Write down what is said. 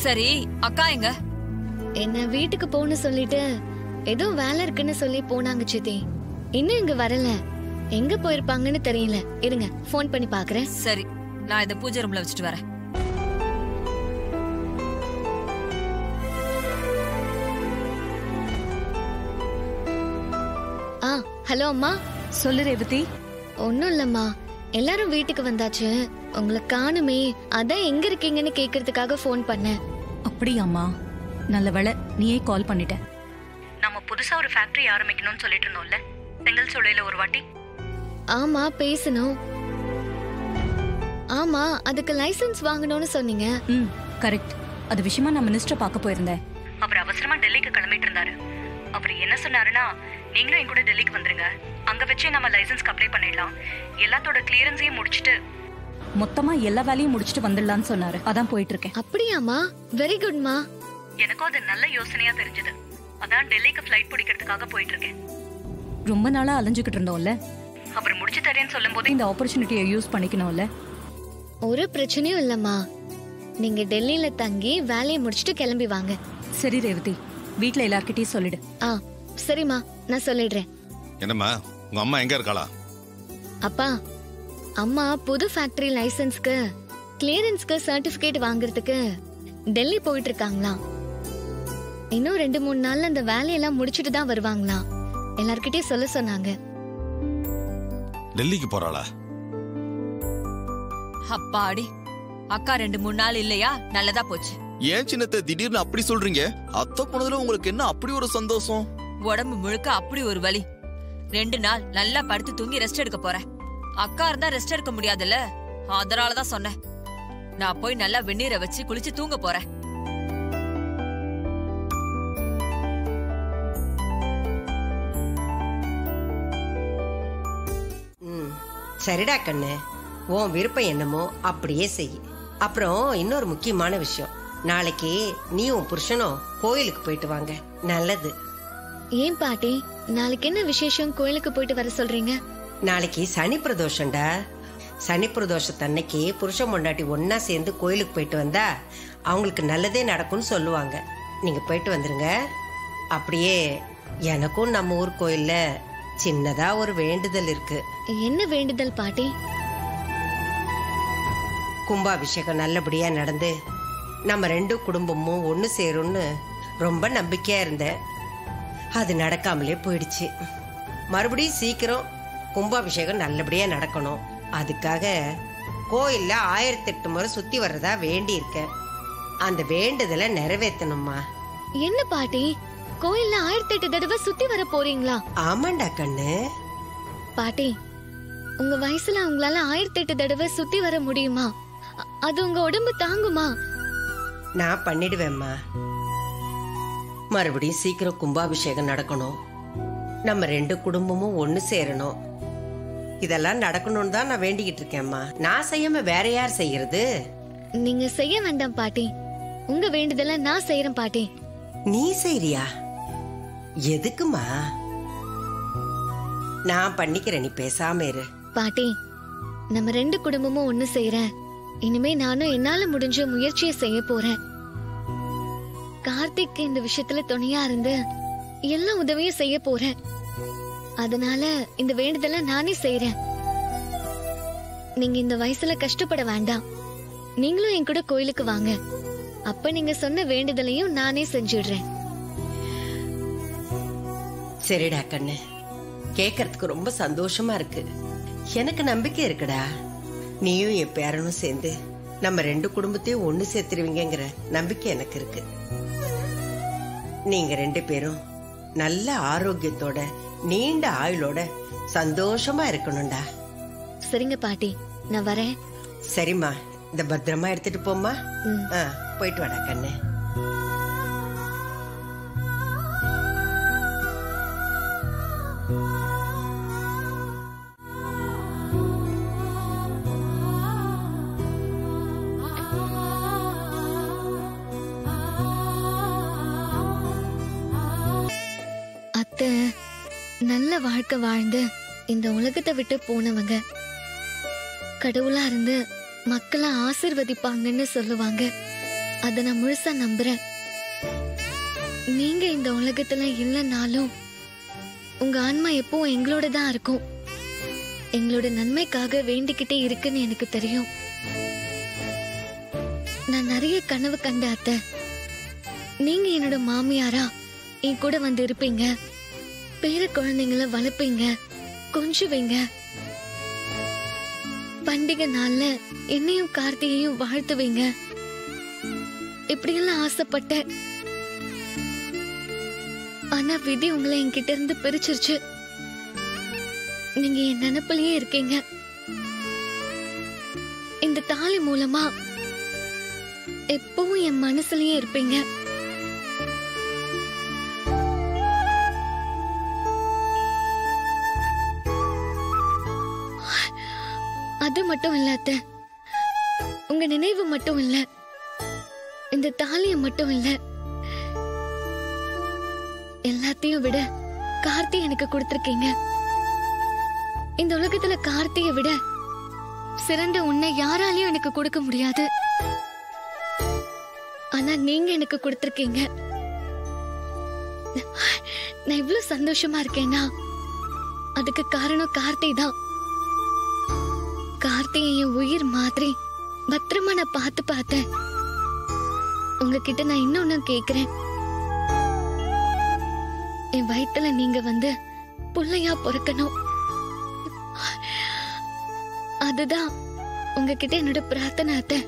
சரி, அக்கா எங்க? என்ன வீட்டுக்கு போன்னு சொல்லிட்டு ஏதோ வேலை இருக்குன்னு சொல்லி போனாங்க சித்தி. இன்னும் இங்க வரல. எங்க போயிருப்பாங்கன்னு தெரியல. இருங்க, போன் பண்ணி பாக்குறேன். சரி, நான் இத பூஜை ரூம்ல வச்சுட்டு வரேன். ஹலோ அம்மா. சொல்லு ரேவதி. ஒன்னும் இல்லம்மா, எல்லாரும் வீட்டுக்கு வந்தாச்சு. உங்களை காணுமே, அதான் எங்க இருக்கீங்கன்னு கேக்குறதுக்காக போன் பண்ணேன். அப்படியாம்மா, நல்ல வேளை நீயே கால் பண்ணிட்ட. நம்ம புதுசா ஒரு ஃபேக்டரி ஆரம்பிக்கணும்னு சொல்லிட்டு இருந்தோம்ல, செங்கல் சூளையில ஒரு வாட்டி. ஆமா, பேசணும். ஆமா, அதுக்கு லைசென்ஸ் வாங்கணும்னு சொன்னீங்க. கரெக்ட். அது விஷயமா நான் மினிஸ்டர் பார்க்க போயிருந்தேன். அவர் அவசரமா டெல்லிக்கு கிளம்பிட்டு இருந்தாரு. அவர் என்ன சொன்னாருன்னா, நீங்களும் என் கூட டெல்லிக்கு வந்துருங்க, அங்க வச்சே நம்ம லைசென்ஸ்க்கு அப்ளை பண்ணிடலாம், எல்லாத்தோட கிளியரன்ஸையும் முடிச்சிட்டு மொத்தமா எல்லா வேலையும் முடிச்சிட்டு வந்துடலாம்னு சொன்னாரு. அதான் போயிட்டு இருக்கேன். அப்படியாமா? வெரி குட்மா. எனக்கும் அது நல்ல யோசனையா தெரிஞ்சது. அதான் டெல்லிக்கு ஃபிளைட் பிடிக்கிறதுக்காக போயிட்டு இருக்கேன். ரொம்ப நாளா அலைஞ்சுக்கிட்டு இருந்தோம்ல, அவர் முடிச்சு தரேன்னு சொல்லும் போது இந்த ஆப்பர்ச்சுனிட்டியை யூஸ் பண்ணிக்கணும்ல. ஒரு பிரச்சனையும் இல்லம்மா, நீங்க டெல்லியில தங்கி வேலையை முடிச்சிட்டு கிளம்பி வாங்க. சரி ரேவதி, வீட்ல எல்லார்கிட்டயும் சொல்லிடு. சரிம்மா, நான் சொல்லிடுறேன். என்னம்மா, உங்க அம்மா எங்க இருக்காளா? அப்பா, அம்மா புது ஃபேக்டரி லைசென்ஸ்க்கு கிளியரன்ஸ்க்கு சர்டிபிகேட் வாங்குறதுக்கு டெல்லி போயிட்டு இருக்காங்களாம். இன்னும் 2-3 நாள்ல அந்த வேலையெல்லாம் முடிச்சிட்டு தான் வருவாங்களாம். எல்லார்கிட்டயும் சொல்ல சொன்னாங்க. டெல்லிக்கு போறாளா? அப்பாடி, அக்கா 2-3 நாள் இல்லையா? நல்லதா போச்சு. ஏன் சின்னத்தை திடீர்னு அப்படி சொல்றீங்க? அத்தை போனதுல உங்களுக்கு என்ன அப்படி ஒரு சந்தோஷம்? உடம்பு முழுக்க அப்படி ஒரு வலி. 2 நாள் நல்லா படுத்து தூங்கி ரெஸ்ட் எடுக்க போறேன். அக்கா இருந்தா ரெஸ்ட் எடுக்க முடியாதுல்ல, அதனாலதான் சொன்னேன். நான் போய் நல்லா வெந்நீரை வச்சு குளிச்சு தூங்க போறேன். சரிடா கண்ணு, உன் விருப்பம் என்னமோ அப்படியே செய். அப்புறம் இன்னொரு முக்கியமான விஷயம், நாளைக்கு நீ உன் புருஷனும் கோயிலுக்கு போயிட்டு வாங்க. நல்லது. ஏன் பாட்டி, நாளைக்கு என்ன விசேஷம்? கோயிலுக்கு போயிட்டு வர சொல்றீங்க? நாளைக்கு சனி பிரதோஷம்டா. சனி பிரதோஷத்தன்னைக்கு புருஷன் பொண்டாட்டி ஒன்னா சேர்ந்து கோயிலுக்கு போயிட்டு வந்தா அவங்களுக்கு நல்லதே நடக்கும்னு சொல்லுவாங்க. நீங்க போயிட்டு வந்துருங்க. அப்படியே எனக்கும் நம்ம ஊர் கோயில்ல சின்னதா ஒரு வேண்டுதல் இருக்கு. என்ன வேண்டுதல் பாட்டி? கும்பாபிஷேகம் நல்லபடியா நடந்து நம்ம 2 குடும்பமும் ஒண்ணு சேரும்னு ரொம்ப நம்பிக்கையா இருந்தேன். அது நடக்காமலே போயிடுச்சு. மறுபடியும் சீக்கிரம் கும்பாபிஷேகம் நல்லபடியா நடக்கணும். அதுக்காக கோயில்ல 1008 முறை சுத்தி வர்றதா வேண்டி இருக்க. அந்த வேண்டுதலை நிறைவேற்றணுமா? என்ன பாட்டி, கோயில்ல 1008 தடவை சுத்தி வர போறீங்களா? ஆமாண்டா கண்ணு. பாட்டி, உங்க வயசுல உங்களால 1008 தடவை சுத்தி வர முடியுமா? அது உங்க உடம்பு தாங்குமா? நான் பண்ணிடுவேம்மா. மறுபடியும் சீக்கிரம் கும்பாபிஷேகம் நடக்கணும், நம்ம 2 குடும்பமும் ஒண்ணு சேரணும். இதெல்லாம் நடக்கணும்னு தான் நான் வேண்டிக்கிட்டு இருக்கேன்மா. நான் செய்யாம வேற யார் செய்யறது? நீங்க செய்ய வேண்டாம் பாட்டி, உங்க வேண்டுதல நான் செய்யறேன் பாட்டி. நீ செய்றியா? எதுக்குமா? நான் பண்ணிக்கிறேன், நீ பேசாம இரு. பாட்டி, நம்ம 2 குடும்பமும் ஒண்ணு சேர இனிமே நானும் என்னால முடிஞ்ச முயற்சியை செய்ய போறேன். கார்த்திக் இந்த விஷயத்துல துணையா இருந்து எல்லா உதவியும் செய்ய போறேன். அதனால இந்த வேண்டுதல நானே செய்யறேன். நீங்க இந்த வயசுல கஷ்டப்பட வேண்டாம். நீங்களும் என் கூட கோயிலுக்கு வாங்க. அப்ப நீங்க சொன்ன வேண்டுதலையும் நானே செஞ்சிடுறேன். சரிடா கண்ணு, கேக்குறதுக்கு ரொம்ப சந்தோஷமா இருக்கு. எனக்கு நம்பிக்கை இருக்குடா. நீயும் என் பேரனும் சேர்ந்து நம்ம 2 குடும்பத்தையும் ஒண்ணு சேர்த்துருவீங்கிற நம்பிக்கை எனக்கு இருக்கு. நீங்க 2 பேரும் நல்ல ஆரோக்கியத்தோட நீண்ட ஆயுளோட சந்தோஷமா இருக்கணும்டா. சரிங்க பாட்டி, நான் வரேன். சரிம்மா, இந்த பத்திரமா எடுத்துட்டு போம்மா. போயிட்டு வாடா கண்ணு. அத்தை நல்ல வாழ்க்கை வாழ்ந்து இந்த உலகத்தை விட்டு போனவங்க. கடவுளா இருந்து மக்களை ஆசிர்வதிப்பாங்கன்னு சொல்லுவாங்க. அத நான் முழுசா நம்புறேன். நீங்க இந்த உலகத்துல இல்லைனாலும் உங்க ஆன்மா எப்பவும் எங்களோட தான் இருக்கும். எங்களோட நன்மைக்காக வேண்டிக்கிட்டே இருக்குன்னு எனக்கு தெரியும். நான் நிறைய கனவு கண்ட அத்தை. நீங்க என்னோட மாமியாரா என் கூட வந்து இருப்பீங்க, பேர குழந்தைங்களை வளர்ப்பீங்க, கொஞ்சுவீங்க. பண்டிகை நாள்ல என்னையும் கார்த்திகையும் வாழ்த்துவீங்க. இப்படியெல்லாம் ஆசைப்பட்டேன். ஆனா விதி உங்களை என்கிட்ட இருந்து பிரிச்சிருச்சு. நீங்க என் நினைப்பிலேயே இருக்கீங்க. இந்த தாலி மூலமா எப்பவும் என் மனசுலயே இருப்பீங்க. அது மட்டும் இல்ல அத்தை, உங்க நினைவு மட்டும் இல்ல, இந்த தாலிய மட்டும் இல்ல, எல்லாத்தையும் விட கார்த்தி எனக்கு கொடுத்திருக்கீங்க. இந்த உலகத்துல கார்த்தியை விட சிறந்த உன்னை யாராலையும் எனக்கு கொடுக்க முடியாது. ஆனா நீங்க எனக்கு கொடுத்திருக்கீங்க. நான் இவ்வளவு சந்தோஷமா இருக்கேன்னா அதுக்கு காரணம் கார்த்தி தான். கார்த்தியை என் உயிர் மாதிரி பத்திரமா நான் பார்த்து பார்த்தேன். உங்ககிட்ட நான் இன்னொன்னு கேக்குறேன். என் வயித்துல நீங்க வந்து புள்ளையா பொறுக்கணும். அதுதான் உங்ககிட்ட என்னோட பிரார்த்தனை அத்தை.